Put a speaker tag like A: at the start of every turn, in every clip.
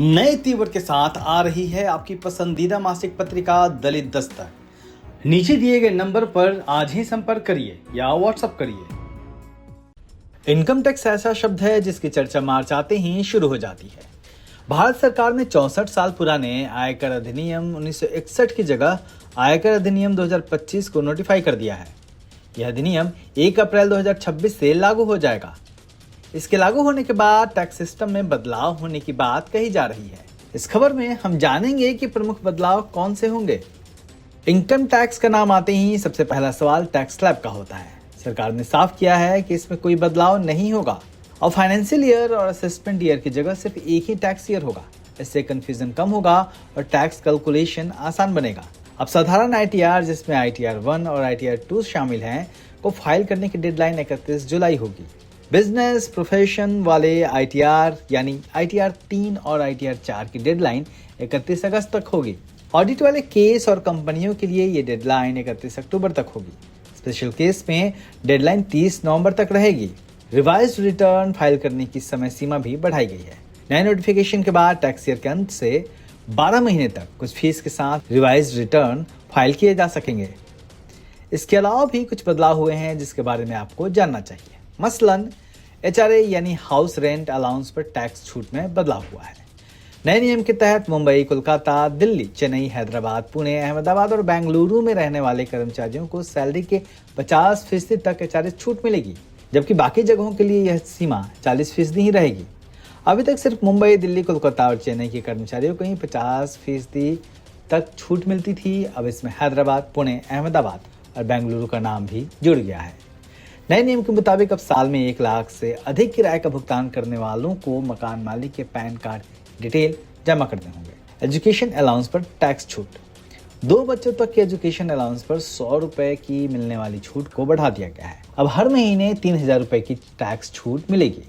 A: नए तीवर के साथ आ रही है आपकी पसंदीदा मासिक पत्रिका दलित दस्तक। नीचे दिए गए नंबर पर आज ही संपर्क करिए या व्हाट्सएप करिए। इनकम टैक्स ऐसा शब्द है जिसकी चर्चा मार्च आते ही शुरू हो जाती है। भारत सरकार ने 64 साल पुराने आयकर अधिनियम 1961 की जगह आयकर अधिनियम 2025 को नोटिफाई कर दिया है। यह अधिनियम 1 अप्रैल 2026 से लागू हो जाएगा। इसके लागू होने के बाद टैक्स सिस्टम में बदलाव होने की बात कही जा रही है। इस खबर में हम जानेंगे कि प्रमुख बदलाव कौन से होंगे। इनकम टैक्स का नाम आते ही सबसे पहला सवाल टैक्स स्लैब का होता है। सरकार ने साफ किया है कि इसमें कोई बदलाव नहीं होगा और फाइनेंशियल ईयर और असेसमेंट ईयर की जगह सिर्फ एक ही टैक्स ईयर होगा। इससे कंफ्यूजन कम होगा और टैक्स कैलकुलेशन आसान बनेगा। अब साधारण ITR जिसमें ITR 1 और ITR 2 शामिल हैं को फाइल करने की डेडलाइन 31 जुलाई होगी। बिजनेस प्रोफेशन वाले ITR यानी ITR 3 और ITR 4 की डेडलाइन 31 अगस्त तक होगी। ऑडिट वाले केस और कंपनियों के लिए ये डेडलाइन 31 अक्टूबर तक होगी। स्पेशल केस में डेडलाइन 30 नवंबर तक रहेगी। रिवाइज्ड रिटर्न फाइल करने की समय सीमा भी बढ़ाई गई है। नए नोटिफिकेशन के बाद टैक्स ईयर के अंत से 12 महीने तक कुछ फीस के साथ रिवाइज्ड रिटर्न फाइल किए जा सकेंगे। इसके अलावा भी कुछ बदलाव हुए हैं जिसके बारे में आपको जानना चाहिए। मसलन HRA यानी हाउस रेंट अलाउंस पर टैक्स छूट में बदलाव हुआ है। नए नियम के तहत मुंबई, कोलकाता, दिल्ली, चेन्नई, हैदराबाद, पुणे, अहमदाबाद और बेंगलुरु में रहने वाले कर्मचारियों को सैलरी के 50% तक HRA छूट मिलेगी, जबकि बाकी जगहों के लिए यह सीमा 40% ही रहेगी। अभी तक सिर्फ मुंबई, दिल्ली, कोलकाता और चेन्नई के कर्मचारियों को ही 50% तक छूट मिलती थी। अब इसमें हैदराबाद, पुणे, अहमदाबाद और बेंगलुरु का नाम भी जुड़ गया है। नए नियम के मुताबिक अब साल में 1 लाख से अधिक किराए का भुगतान करने वालों को मकान मालिक के पैन कार्ड डिटेल जमा करने होंगे। एजुकेशन अलाउंस पर टैक्स छूट। 2 बच्चों तक के एजुकेशन अलाउंस पर 100 रुपए की मिलने वाली छूट को बढ़ा दिया गया है। अब हर महीने 3000 रुपए की टैक्स छूट मिलेगी।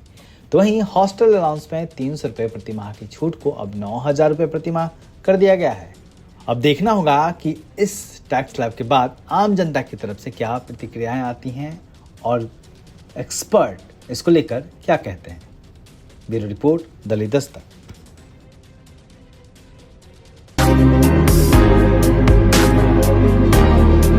A: तो वहीं हॉस्टल अलाउंस में 300 रुपए प्रति माह की छूट को अब 9000 रुपए प्रति माह कर दिया गया है। अब देखना होगा कि इस टैक्स स्लैब के बाद आम जनता की तरफ से क्या प्रतिक्रियाएं आती हैं और एक्सपर्ट इसको लेकर क्या कहते हैं। ब्यूरो रिपोर्ट दलित दस्तक।